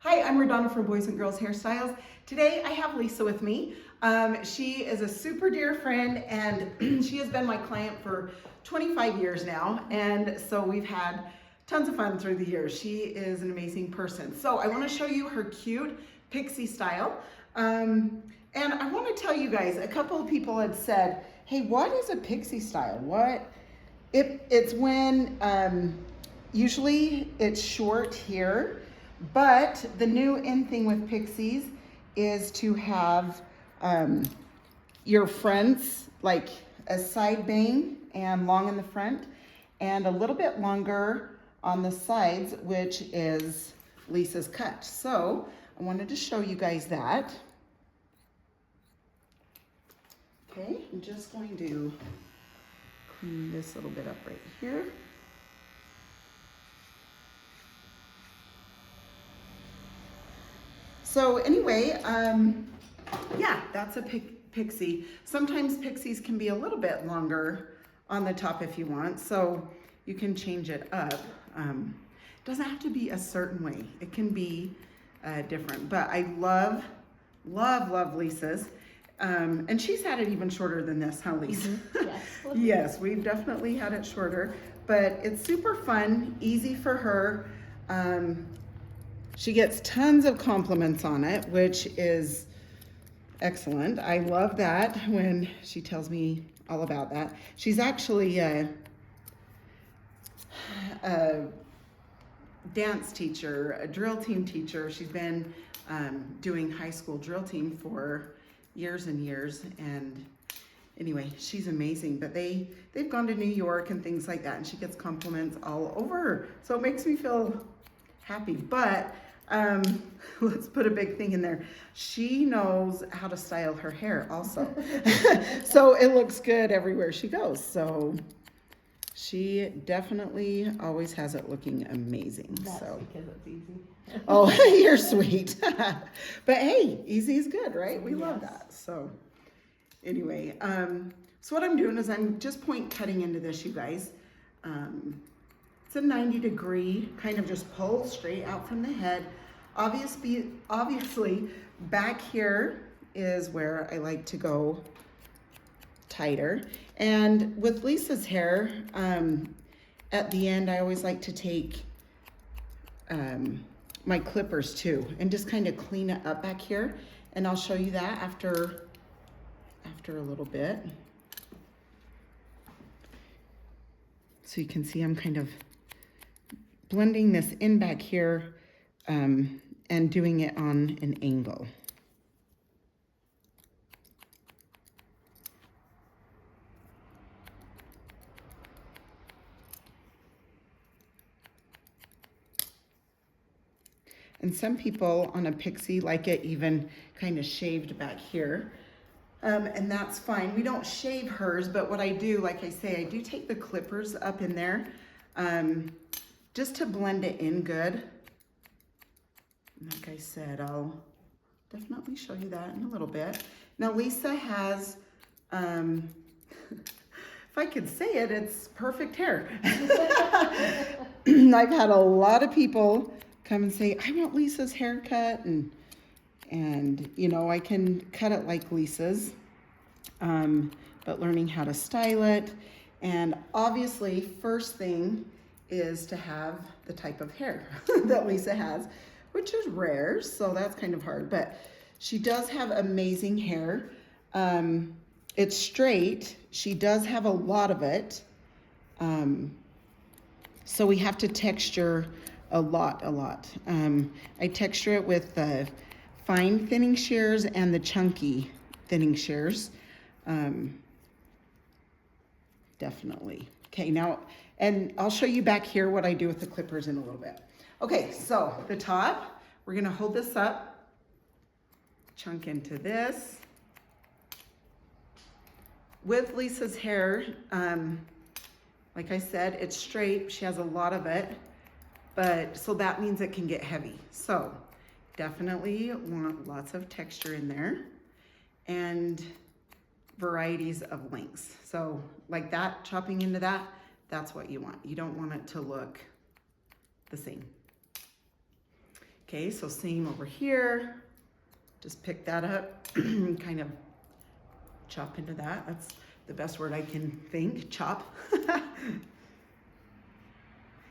Hi, I'm RaDona from Boys and Girls Hairstyles. Today I have Lisa with me. She is a super dear friend and she has been my client for 25 years now. And so we've had tons of fun through the years. She is an amazing person. So I want to show you her cute pixie style. And I want to tell you guys, a couple of people had said, hey, what is a pixie style? It's when usually it's short here. But the new in thing with pixies is to have your fronts like a side bang and long in the front and a little bit longer on the sides, which is Lisa's cut. So I wanted to show you guys that. Okay, I'm just going to clean this little bit up right here. So anyway, yeah, that's a pixie. Sometimes pixies can be a little bit longer on the top if you want, so you can change it up. It doesn't have to be a certain way. It can be different, but I love Lisa's. And she's had it even shorter than this, huh, Lisa? Mm-hmm. Yes. Yes, we've definitely had it shorter, but it's super fun, easy for her. She gets tons of compliments on it, which is excellent. I love that when she tells me all about that. She's actually a dance teacher, a drill team teacher. She's been doing high school drill team for years and years. And anyway, she's amazing. But they've gone to New York and things like that, and she gets compliments all over her. So it makes me feel happy. But let's put a big thing in there. She knows how to style her hair also. So it looks good everywhere she goes. So she definitely always has it looking amazing. That's so because it's easy. Oh, you're sweet. But hey, easy is good, right? We love that. So anyway, so what I'm doing is I'm just point cutting into this, you guys. It's a 90-degree, kind of just pull straight out from the head. Obviously, back here is where I like to go tighter. And with Lisa's hair, at the end, I always like to take my clippers too and just kind of clean it up back here. And I'll show you that after a little bit. So you can see I'm kind of blending this in back here and doing it on an angle. And some people on a pixie like it even kind of shaved back here. And that's fine. We don't shave hers, but what I do, like I say, I do take the clippers up in there just to blend it in good. Like I said, I'll definitely show you that in a little bit. Now Lisa has, if I could say it, it's perfect hair. I've had a lot of people come and say, I want Lisa's haircut, and you know, I can cut it like Lisa's, but learning how to style it. And obviously, first thing is to have the type of hair that Lisa has, which is rare, so that's kind of hard, but she does have amazing hair. It's straight. She does have a lot of it. So we have to texture a lot. I texture it with the fine thinning shears and the chunky thinning shears. Definitely. Okay, now, and I'll show you back here what I do with the clippers in a little bit. Okay, so the top, we're gonna hold this up, chunk into this. With Lisa's hair, like I said, it's straight. She has a lot of it, but so that means it can get heavy. So definitely want lots of texture in there and varieties of lengths. So like that, chopping into that, that's what you want. You don't want it to look the same. Okay, so same over here. Just pick that up, kind of chop into that. That's the best word I can think, chop.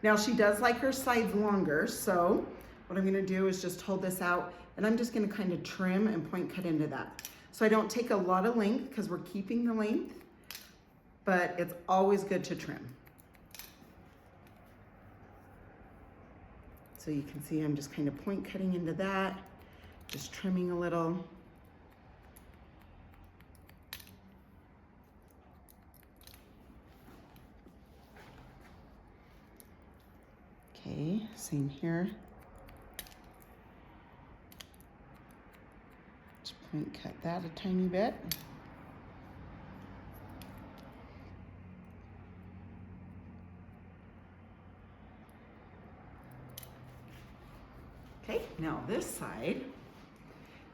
Now she does like her sides longer, so what I'm gonna do is just hold this out and I'm just gonna kind of trim and point cut into that. So I don't take a lot of length because we're keeping the length, but it's always good to trim. So you can see I'm just kind of point cutting into that, just trimming a little. Okay, same here. Just point cut that a tiny bit. Okay, now this side,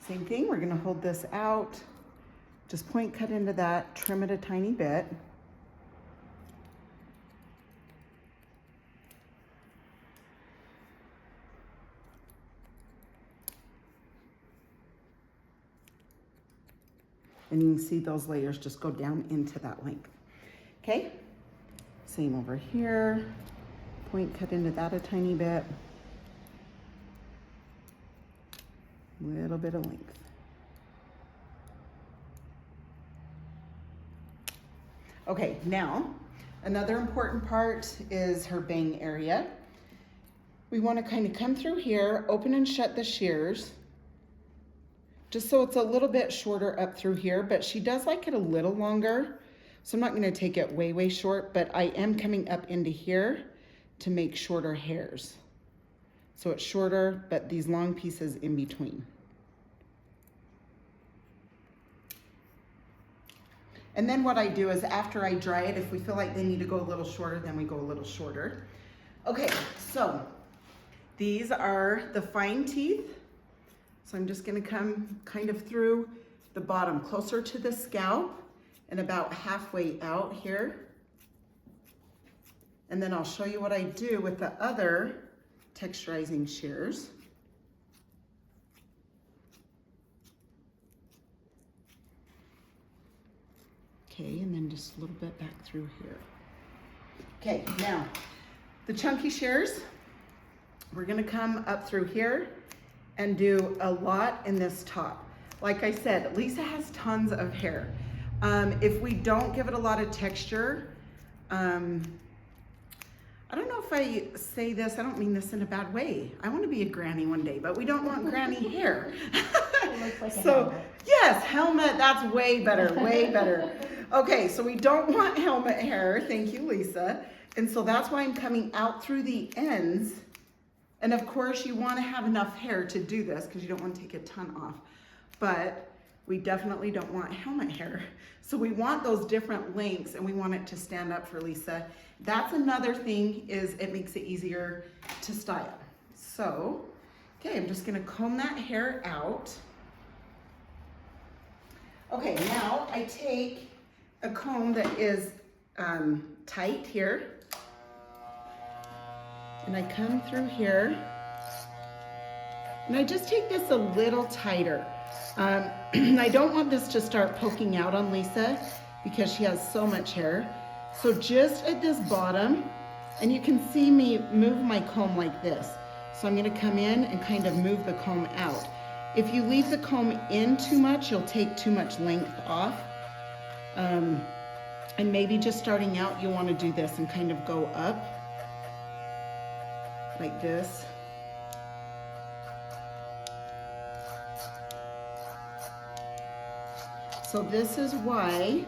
same thing, we're gonna hold this out, just point cut into that, trim it a tiny bit. And you can see those layers just go down into that length. Okay, same over here, point cut into that a tiny bit. Little bit of length. Okay, now another important part is her bang area. We want to kind of come through here, open and shut the shears, just so it's a little bit shorter up through here, but she does like it a little longer. So I'm not going to take it way, way short, but I am coming up into here to make shorter hairs. So it's shorter, but these long pieces in between. And then what I do is after I dry it, if we feel like they need to go a little shorter, then we go a little shorter. Okay, so these are the fine teeth. So I'm just gonna come kind of through the bottom, closer to the scalp and about halfway out here. And then I'll show you what I do with the other texturizing shears. Okay, and then just a little bit back through here. Okay, now the chunky shears, we're gonna come up through here and do a lot in this top. Like I said, Lisa has tons of hair. If we don't give it a lot of texture, I don't know if I say this, I don't mean this in a bad way. I want to be a granny one day, but we don't want granny hair. It looks like so, a helmet. Yes, helmet, that's way better, way better. Okay, so we don't want helmet hair. Thank you, Lisa. And so that's why I'm coming out through the ends. And of course, you want to have enough hair to do this because you don't want to take a ton off. But we definitely don't want helmet hair. So we want those different lengths and we want it to stand up for Lisa. That's another thing, is it makes it easier to style. So, okay, I'm just gonna comb that hair out. Okay, now I take a comb that is tight here. And I come through here. And I just take this a little tighter. I don't want this to start poking out on Lisa because she has so much hair. So just at this bottom, and you can see me move my comb like this. So I'm gonna come in and kind of move the comb out. If you leave the comb in too much, you'll take too much length off. And maybe just starting out, you wanna do this and kind of go up like this. So this is why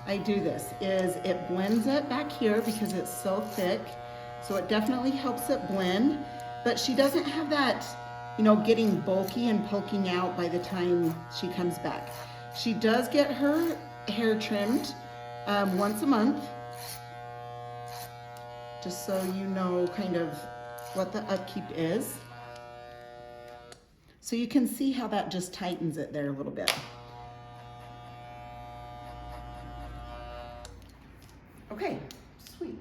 I do this, is it blends it back here because it's so thick. So it definitely helps it blend, but she doesn't have that, you know, getting bulky and poking out by the time she comes back. She does get her hair trimmed once a month, just so you know kind of what the upkeep is. So you can see how that just tightens it there a little bit. Okay, sweet.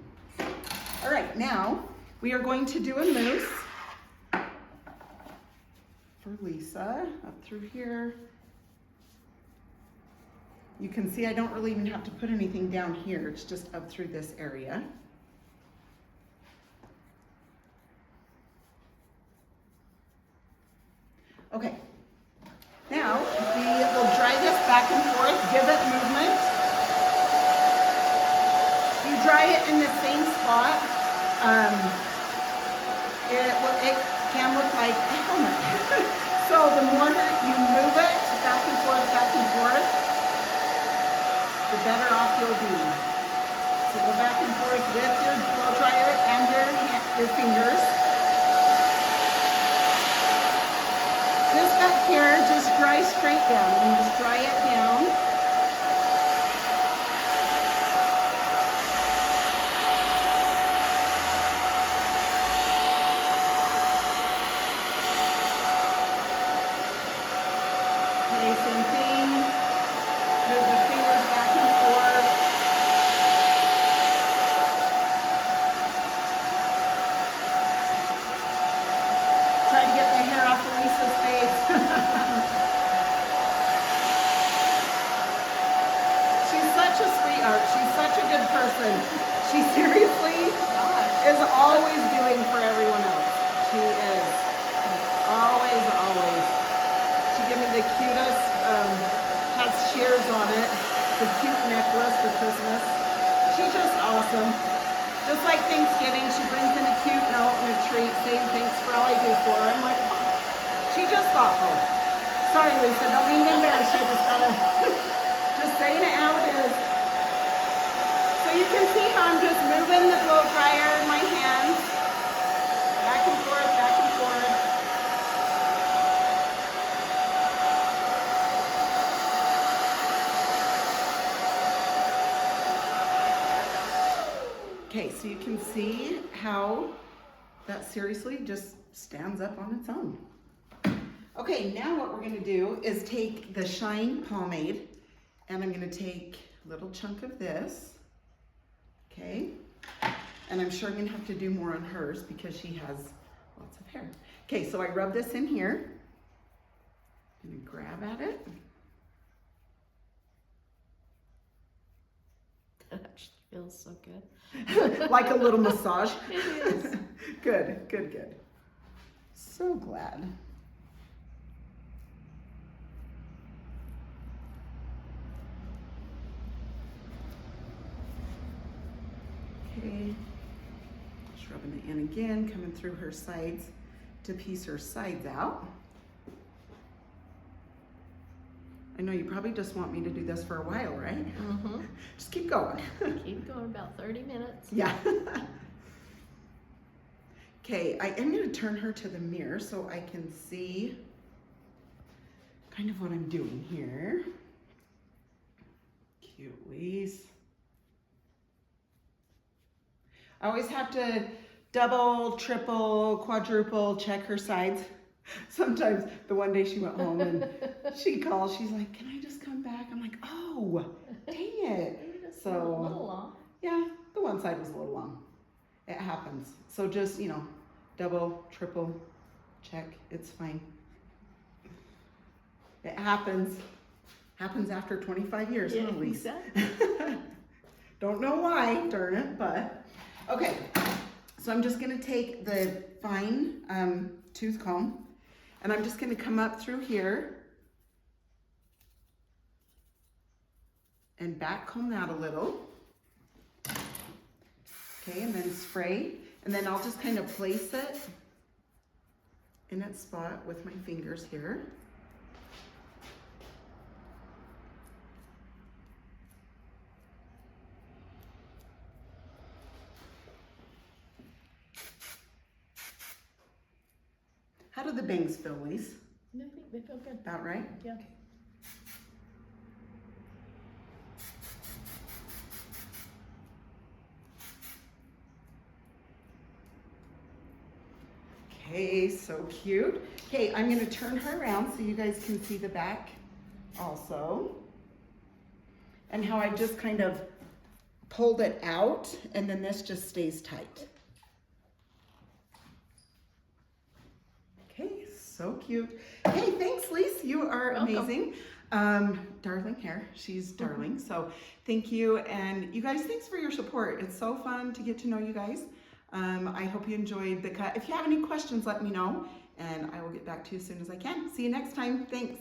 All right, now we are going to do a mousse. for Lisa, up through here. You can see I don't really even have to put anything down here. It's just up through this area. Okay. Now, we will dry this back and forth, give it movement. You dry it in the same spot. It can look like a helmet. So the more that you move it back and forth, the better off you'll be. So go back and forth with your blow dryer and your fingers. This back here just dries straight down. You just dry it down. Okay, same thing. Move the fingers back and forth. Try to get the hair off of Lisa's face. She's such a sweetheart. She's such a good person. She seriously is always doing for everyone else. She is. Always, always. She gave me the cutest, has shears on it, the cute necklace for Christmas. She's just awesome. Just like Thanksgiving, she brings in a cute note and a treat saying thanks for all I do for her. I'm like, oh, she's just thoughtful. Sorry, Lisa, don't mean to embarrass you. Just saying it how it is. So you can see how I'm just moving the blow dryer in my hands. Back and forth, back and forth. Okay, so you can see how that seriously just stands up on its own. Okay, now what we're gonna do is take the Shine Pomade, and I'm gonna take a little chunk of this, okay? And I'm sure I'm gonna have to do more on hers because she has lots of hair. Okay, so I rub this in here. I'm gonna grab at it. That actually feels so good. Like a little massage. It is. Good, good, good. So glad. Okay, just rubbing it in again, coming through her sides to piece her sides out. I know you probably just want me to do this for a while, right? Mm-hmm. Just keep going. Keep going about 30 minutes. Yeah. Okay, I am going to turn her to the mirror so I can see kind of what I'm doing here. Cute Lise. I always have to double, triple, quadruple check her sides. Sometimes the one day she went home and she calls, she's like, can I just come back? I'm like, oh, dang it. So, a little long. Yeah, the one side was a little long. It happens. So just, you know, double, triple, check. It's fine. It happens. Happens after 25 years, Yeah, at least. exactly. Don't know why, darn it, but. Okay, so I'm just gonna take the fine tooth comb and I'm just gonna come up through here and back comb that a little. Okay, and then spray. And then I'll just kind of place it in its spot with my fingers here. How do the bangs feel, Lise? I think they feel good. About right? Yeah. Okay, so cute. Okay, I'm gonna turn her around so you guys can see the back also. And how I just kind of pulled it out and then this just stays tight. Okay, So cute. Hey, thanks, Lise. You are Welcome. amazing. Darling hair. She's darling. So thank you. And you guys, thanks for your support. It's so fun to get to know you guys. I hope you enjoyed the cut. If you have any questions, let me know, and I will get back to you as soon as I can. See you next time. Thanks.